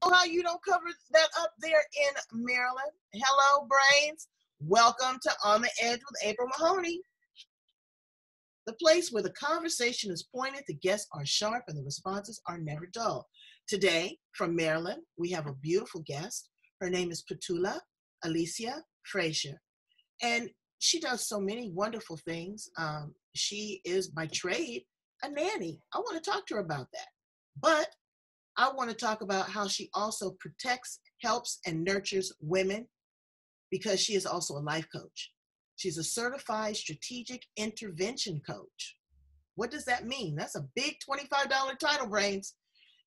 how you don't cover that up there in Maryland. Hello, brains. Welcome to On the Edge with April Mahoney, the place where the conversation is pointed, the guests are sharp, and the responses are never dull. Today, from Maryland, we have a beautiful guest. Her name is Petula Alicia Fraser, and she does so many wonderful things. She is by trade a nanny. I want to talk to her about that. But I want to talk about how she also protects, helps, and nurtures women because she is also a life coach. She's a certified strategic intervention coach. What does that mean? That's a big $25 title, brains.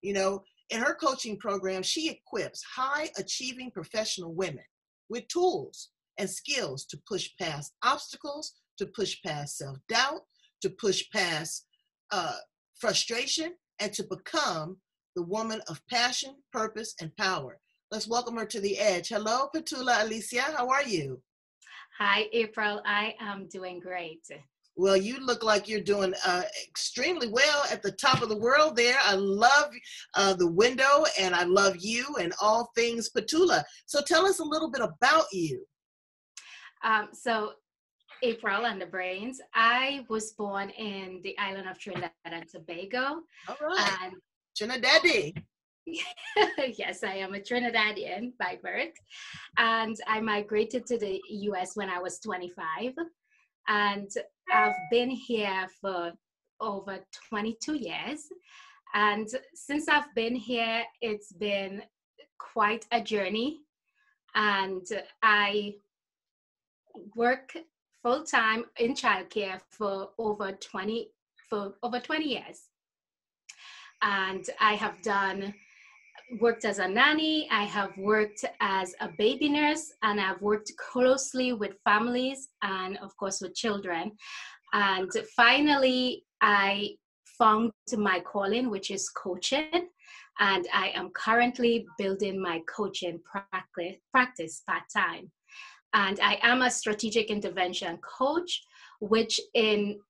You know, in her coaching program, she equips high achieving professional women with tools and skills to push past obstacles, to push past self-doubt, to push past frustration, and to become the woman of passion, purpose, and power. Let's welcome her to the edge. Hello, Petula Alicia. How are you? Hi, April. I am doing great. Well, you look like you're doing extremely well at the top of the world there. I love the window, and I love you and all things Petula. So tell us a little bit about you. So April and the brains, I was born in the island of Trinidad and Tobago. All right. And Trinidad. yes, I am a Trinidadian by birth. And I migrated to the US when I was 25. And I've been here for over 22 years. And since I've been here, it's been quite a journey. And I work full-time in childcare for over 20 years. And I have worked as a nanny, I have worked as a baby nurse, and I've worked closely with families and of course with children. And finally, I found my calling, which is coaching. And I am currently building my coaching practice part-time. And I am a strategic intervention coach, which in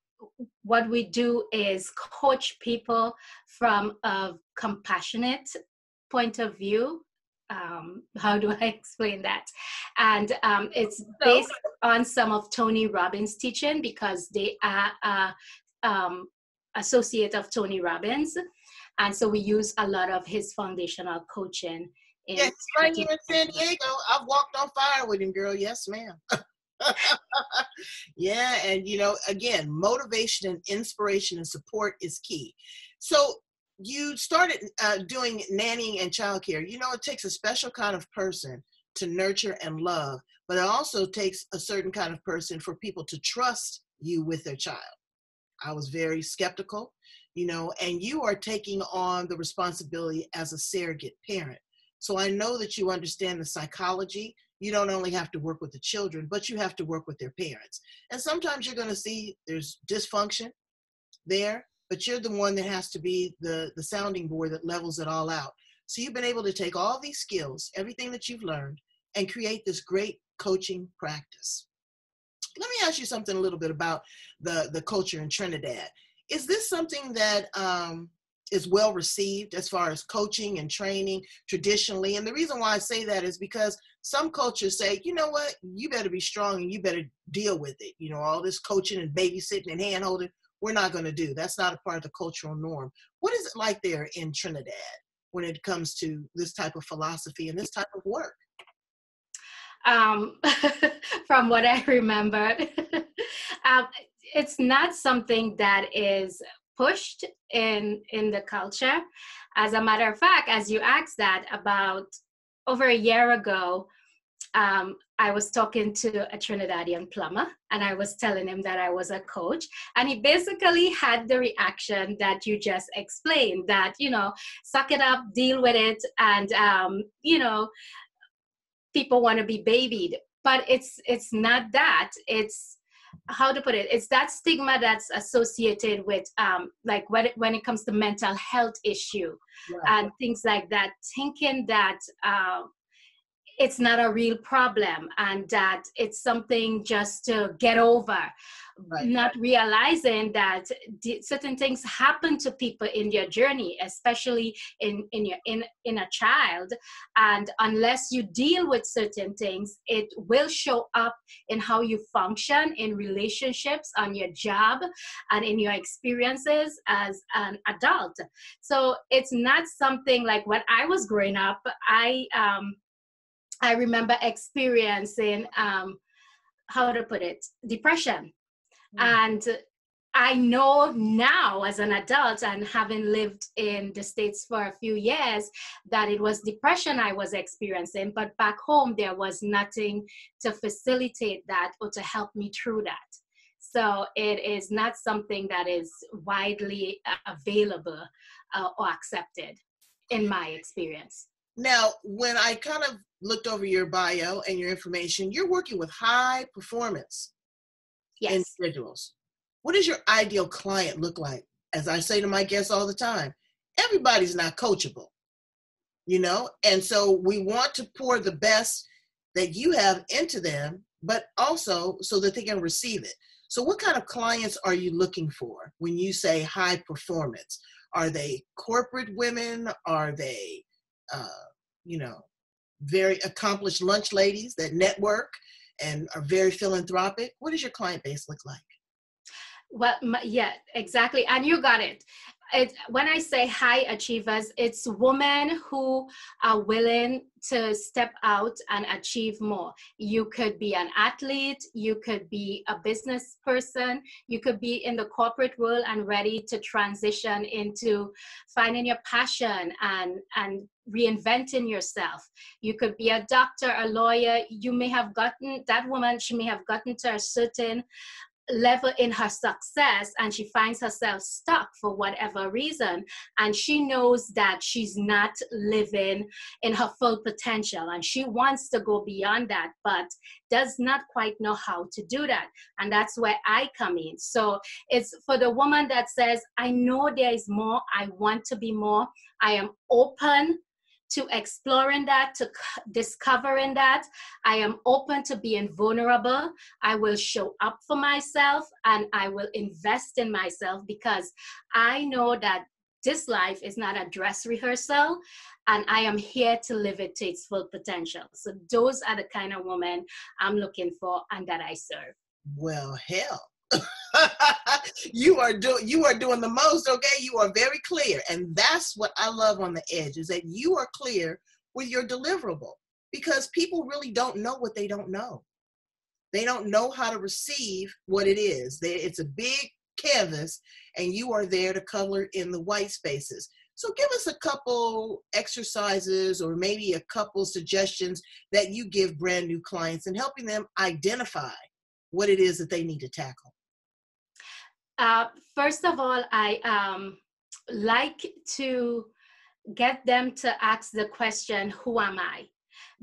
what we do is coach people from a compassionate point of view. How do I explain that? And it's based on some of Tony Robbins' teaching because they are associate of Tony Robbins. And so we use a lot of his foundational coaching. Yes, right here in San Diego. I've walked on fire with him, girl. Yes, ma'am. Yeah, and you know, again, motivation and inspiration and support is key. So you started doing nannying and childcare. You know, it takes a special kind of person to nurture and love, but it also takes a certain kind of person for people to trust you with their child. I was very skeptical, you know, and you are taking on the responsibility as a surrogate parent. So I know that you understand the psychology. You don't only have to work with the children, but you have to work with their parents. And sometimes you're going to see there's dysfunction there, but you're the one that has to be the sounding board that levels it all out. So you've been able to take all these skills, everything that you've learned, and create this great coaching practice. Let me ask you something a little bit about the culture in Trinidad. Is this something that is well received as far as coaching and training traditionally? And the reason why I say that is because some cultures say, you know what, you better be strong and you better deal with it. You know, all this coaching and babysitting and hand holding, we're not going to do. That's not a part of the cultural norm. What is it like there in Trinidad when it comes to this type of philosophy and this type of work? From what I remember, it's not something that is pushed in the culture. As a matter of fact, as you asked that, about over a year ago, I was talking to a Trinidadian plumber and I was telling him that I was a coach, and he basically had the reaction that you just explained, that, you know, suck it up, deal with it, and you know, people want to be babied. But it's not that. It's, how to put it, it's that stigma that's associated with like when it comes to mental health issue, right, and things like that, thinking that it's not a real problem and that it's something just to get over. Right. Not realizing that certain things happen to people in their journey, especially in a child, and unless you deal with certain things, it will show up in how you function in relationships, on your job, and in your experiences as an adult. So it's not something like when I was growing up, I remember experiencing how to put it, depression. And I know now as an adult and having lived in the States for a few years that it was depression I was experiencing, but back home there was nothing to facilitate that or to help me through that. So it is not something that is widely available or accepted in my experience. Now, when I kind of looked over your bio and your information, you're working with high performance individuals. What does your ideal client look like? As I say to my guests all the time, everybody's not coachable, you know? And so we want to pour the best that you have into them, but also so that they can receive it. So what kind of clients are you looking for when you say high performance? Are they corporate women? Are they, very accomplished lunch ladies that network and are very philanthropic? What does your client base look like? Well, yeah, exactly. And you got it. When I say high achievers, it's women who are willing to step out and achieve more. You could be an athlete, you could be a business person, you could be in the corporate world and ready to transition into finding your passion and reinventing yourself. You could be a doctor, a lawyer. You may have gotten, that woman, she may have gotten to a certain level in her success and she finds herself stuck for whatever reason, and she knows that she's not living in her full potential and she wants to go beyond that but does not quite know how to do that. And that's where I come in. So it's for the woman that says, I know there is more, I want to be more, I am open to exploring that, to discovering that. I am open to being vulnerable. I will show up for myself and I will invest in myself because I know that this life is not a dress rehearsal and I am here to live it to its full potential. So those are the kind of women I'm looking for and that I serve. Well, hell. You are doing the most, okay? You are very clear. And that's what I love on the edge, is that you are clear with your deliverable, because people really don't know what they don't know. They don't know how to receive what it is. It's a big canvas and you are there to color in the white spaces. So give us a couple exercises or maybe a couple suggestions that you give brand new clients in helping them identify what it is that they need to tackle. First of all, I like to get them to ask the question, who am I?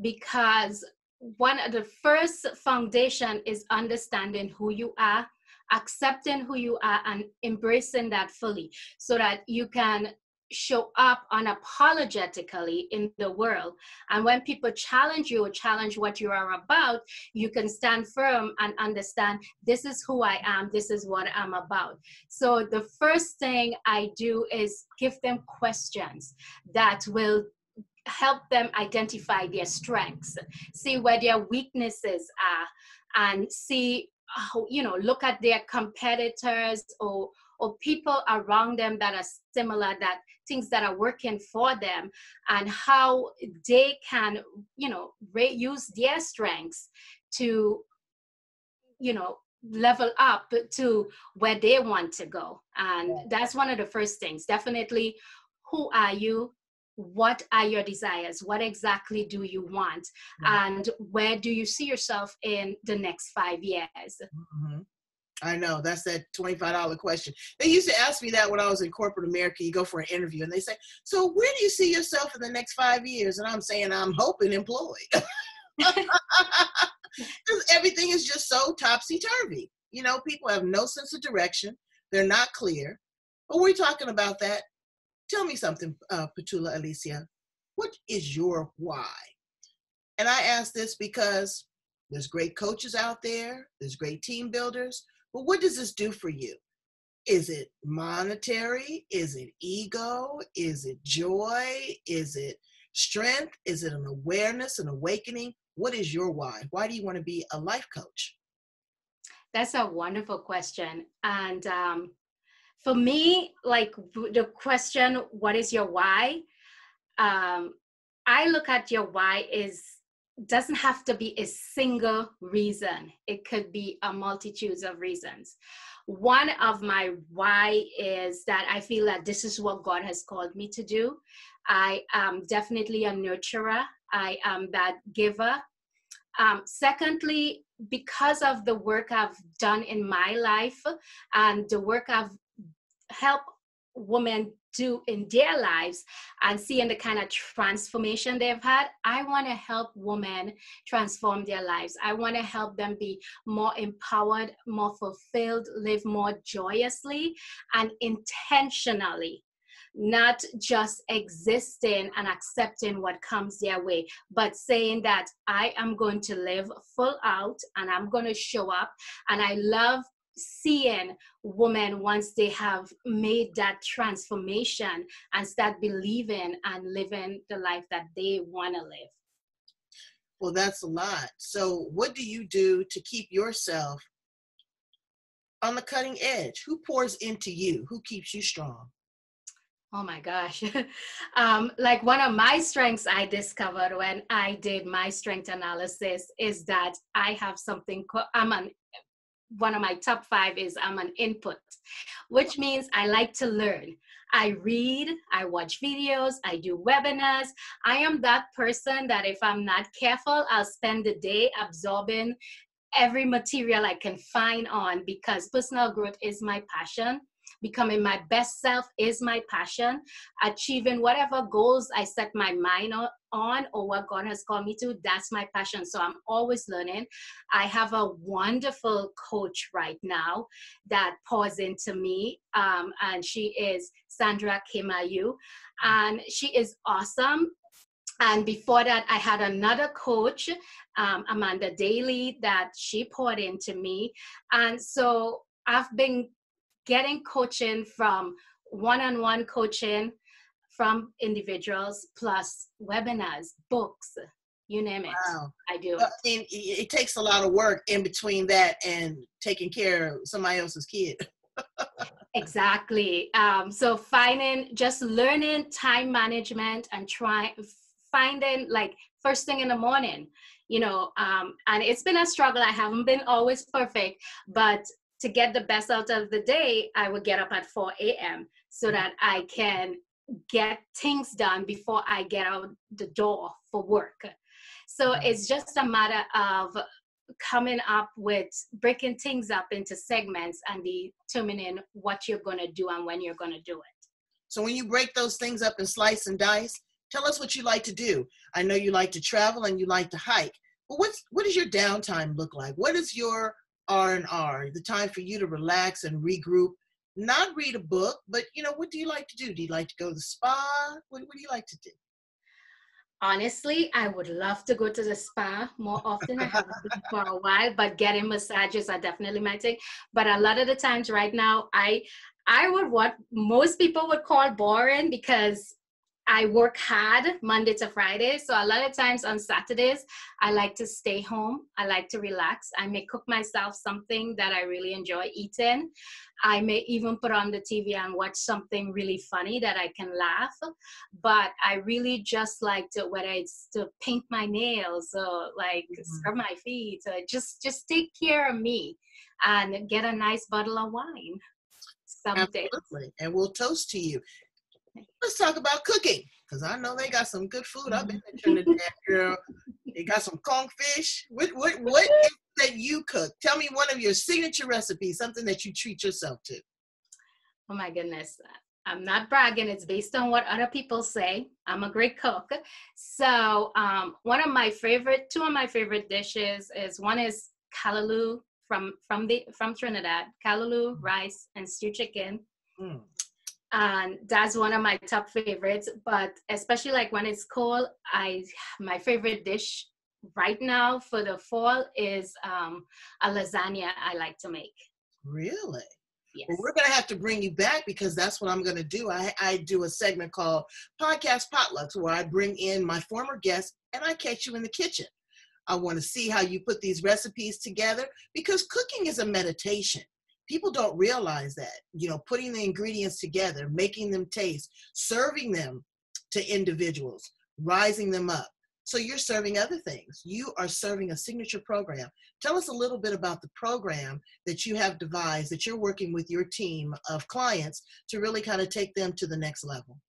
Because one of the first foundation is understanding who you are, accepting who you are and embracing that fully so that you can show up unapologetically in the world. And when people challenge you or challenge what you are about, you can stand firm and understand, this is who I am, this is what I'm about. So the first thing I do is give them questions that will help them identify their strengths, see where their weaknesses are, and see how, look at their competitors or people around them that are similar, that things that are working for them, and how they can, use their strengths to, level up to where they want to go. And that's one of the first things. Definitely, who are you? What are your desires? What exactly do you want? And where do you see yourself in the next 5 years? Mm-hmm. I know, that's that $25 question. They used to ask me that when I was in corporate America. You go for an interview and they say, so where do you see yourself in the next 5 years? And I'm saying, I'm hoping employed. Because everything is just so topsy-turvy. People have no sense of direction. They're not clear. But we're talking about that. Tell me something, Petula Alicia. What is your why? And I ask this because there's great coaches out there, there's great team builders, but what does this do for you? Is it monetary? Is it ego? Is it joy? Is it strength? Is it an awareness, an awakening? What is your why? Why do you want to be a life coach? That's a wonderful question. And for me, like the question, what is your why? I look at your why is doesn't have to be a single reason. It could be a multitude of reasons. One of my why is that I feel that this is what God has called me to do. I am definitely a nurturer. I am that giver. Secondly, because of the work I've done in my life and the work I've helped women do in their lives and seeing the kind of transformation they've had, I want to help women transform their lives. I want to help them be more empowered, more fulfilled, live more joyously and intentionally, not just existing and accepting what comes their way, but saying that I am going to live full out and I'm going to show up. And I love seeing women once they have made that transformation and start believing and living the life that they want to live. Well, that's a lot. So what do you do to keep yourself on the cutting edge? Who pours into you? Who keeps you strong? Oh my gosh. Like one of my strengths I discovered when I did my strength analysis is that I have something, one of my top 5 is I'm an input, which means I like to learn. I read, I watch videos, I do webinars. I am that person that if I'm not careful, I'll spend the day absorbing every material I can find on, because personal growth is my passion. Becoming my best self is my passion. Achieving whatever goals I set my mind on or what God has called me to, that's my passion. So I'm always learning. I have a wonderful coach right now that pours into me, and she is Sandra Kemayu, and she is awesome. And before that, I had another coach, Amanda Daly, that she poured into me. And so I've been getting coaching from one-on-one coaching from individuals, plus webinars, books, you name it. Wow. I do it. I mean, it takes a lot of work in between that and taking care of somebody else's kid. Exactly. So just learning time management and finding like first thing in the morning, and it's been a struggle. I haven't been always perfect, but to get the best out of the day, I would get up at 4 a.m. so that I can get things done before I get out the door for work. So it's just a matter of coming up with breaking things up into segments and determining what you're going to do and when you're going to do it. So when you break those things up and slice and dice, tell us what you like to do. I know you like to travel and you like to hike, but what does your downtime look like? What is your R&R, the time for you to relax and regroup, not read a book, but what do you like to do? Do you like to go to the spa? What do you like to do? Honestly, I would love to go to the spa more often. I haven't been for a while, but getting massages are definitely my thing. But a lot of the times right now, I would what most people would call boring, because I work hard Monday to Friday. So a lot of times on Saturdays, I like to stay home. I like to relax. I may cook myself something that I really enjoy eating. I may even put on the TV and watch something really funny that I can laugh. But I really just like to, whether it's to paint my nails or like scrub my feet, or just take care of me and get a nice bottle of wine someday. Absolutely. And we'll toast to you. Let's talk about cooking, because I know they got some good food. I've been in Trinidad, girl. They got some confish. What is that you cook? Tell me one of your signature recipes, something that you treat yourself to. Oh my goodness. I'm not bragging. It's based on what other people say. I'm a great cook. So two of my favorite dishes is, one is callaloo from Trinidad, callaloo, rice, and stewed chicken. And that's one of my top favorites. But especially like when it's cold, my favorite dish right now for the fall is a lasagna I like to make. Really? Well, Yes. we're going to have to bring you back because that's what I'm going to do. I do a segment called Podcast Potlucks where I bring in my former guests and I catch you in the kitchen. I want to see how you put these recipes together because cooking is a meditation. People don't realize that, putting the ingredients together, making them taste, serving them to individuals, rising them up. So you're serving other things. You are serving a signature program. Tell us a little bit about the program that you have devised, that you're working with your team of clients to really kind of take them to the next level.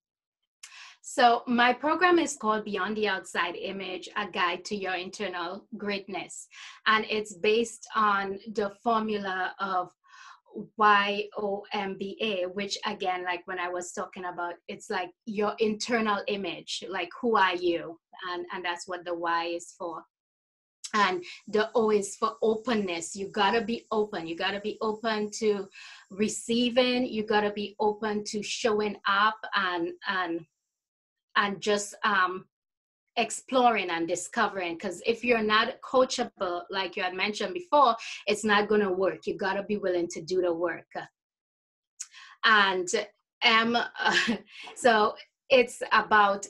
So my program is called Beyond the Outside Image, a guide to your internal greatness. And it's based on the formula of YOMBA, which again, like when I was talking about, it's like your internal image, like who are you? And that's what the Y is for. And the O is for openness. You gotta be open. You gotta be open to receiving. You gotta be open to showing up and just exploring and discovering. Because if you're not coachable, like you had mentioned before, it's not going to work. You got to be willing to do the work. And so it's about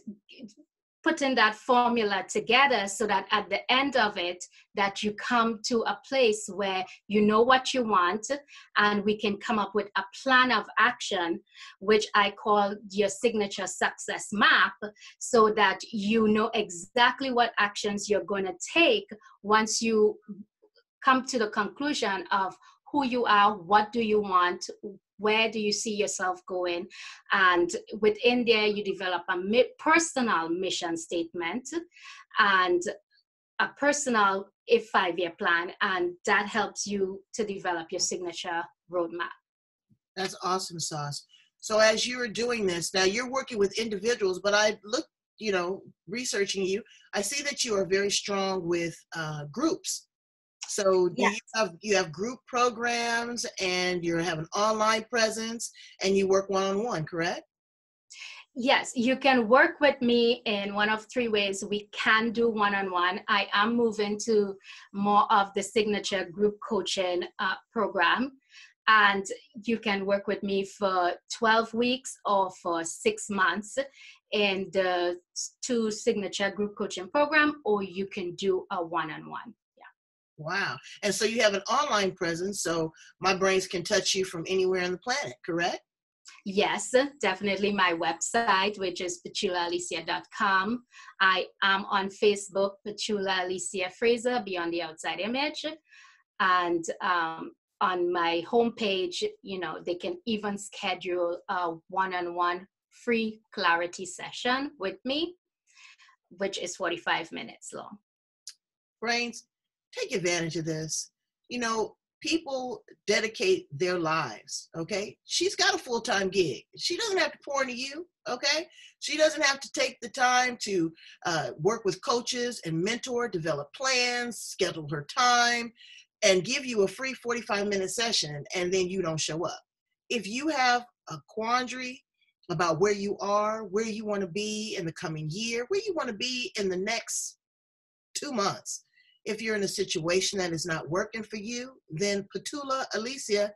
putting that formula together so that at the end of it, that you come to a place where you know what you want, and we can come up with a plan of action, which I call your signature success map, so that you know exactly what actions you're going to take once you come to the conclusion of who you are, what do you want, where do you see yourself going? And within there, you develop a personal mission statement and a personal 5-year plan, and that helps you to develop your signature roadmap. That's awesome, Sauce. So as you were doing this, now you're working with individuals, but I look, researching you, I see that you are very strong with groups. So do you have group programs and you have an online presence and you work one-on-one, correct? Yes, you can work with me in one of 3 ways. We can do one-on-one. I am moving to more of the signature group coaching program. And you can work with me for 12 weeks or for 6 months in the 2 signature group coaching program, or you can do a one-on-one. Wow. And so you have an online presence, so my brains can touch you from anywhere on the planet, correct? Yes, definitely my website, which is petulaalicia.com. I am on Facebook, Petula Alicia Fraser, Beyond the Outside Image. And on my homepage, they can even schedule a one-on-one free clarity session with me, which is 45 minutes long. Brains, take advantage of this. People dedicate their lives, okay? She's got a full-time gig. She doesn't have to pour into you, okay? She doesn't have to take the time to work with coaches and mentor, develop plans, schedule her time, and give you a free 45-minute session, and then you don't show up. If you have a quandary about where you are, where you want to be in the coming year, where you want to be in the next 2 months, if you're in a situation that is not working for you, then Petula Alicia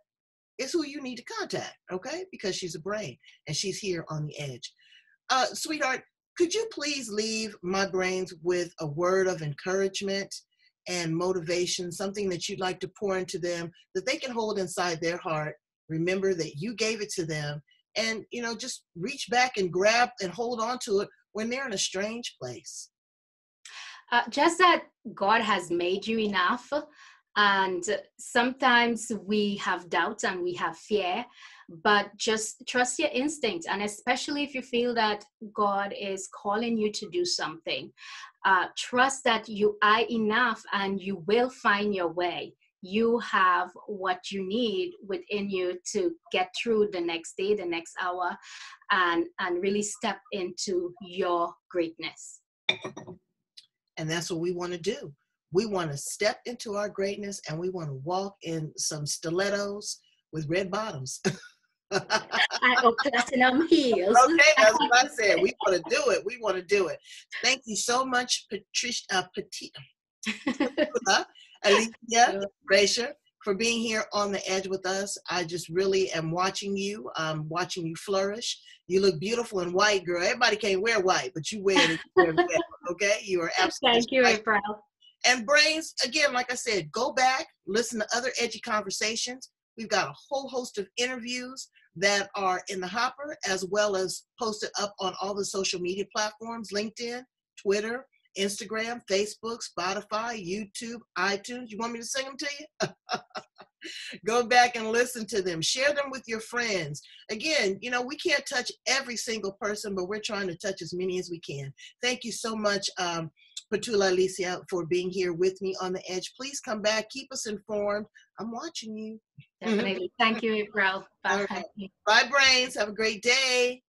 is who you need to contact, okay? Because she's a brain and she's here on the edge. Sweetheart, could you please leave my brains with a word of encouragement and motivation, something that you'd like to pour into them that they can hold inside their heart, remember that you gave it to them, and, just reach back and grab and hold on to it when they're in a strange place? Just that God has made you enough. And sometimes we have doubts and we have fear, but just trust your instinct. And especially if you feel that God is calling you to do something, trust that you are enough and you will find your way. You have what you need within you to get through the next day, the next hour, and really step into your greatness. And that's what we want to do. We want to step into our greatness and we want to walk in some stilettos with red bottoms. Or platinum heels. Okay, that's what I said. We want to do it. We want to do it. Thank you so much, Petula Alicia Fraser, for being here on the edge with us. I just really am watching you, flourish. You look beautiful in white, girl. Everybody can't wear white, but you wear it. You wear it well, okay? You are absolutely Thank you, right. April. And Brains, again, like I said, go back, listen to other edgy conversations. We've got a whole host of interviews that are in the hopper, as well as posted up on all the social media platforms, LinkedIn, Twitter, Instagram, Facebook, Spotify, YouTube, iTunes. You want me to sing them to you? Go back and listen to them. Share them with your friends. Again, we can't touch every single person, but we're trying to touch as many as we can. Thank you so much, Petula Alicia, for being here with me on the edge. Please come back. Keep us informed. I'm watching you. Definitely. Thank you, April. Bye. All right. Bye, Brains. Have a great day.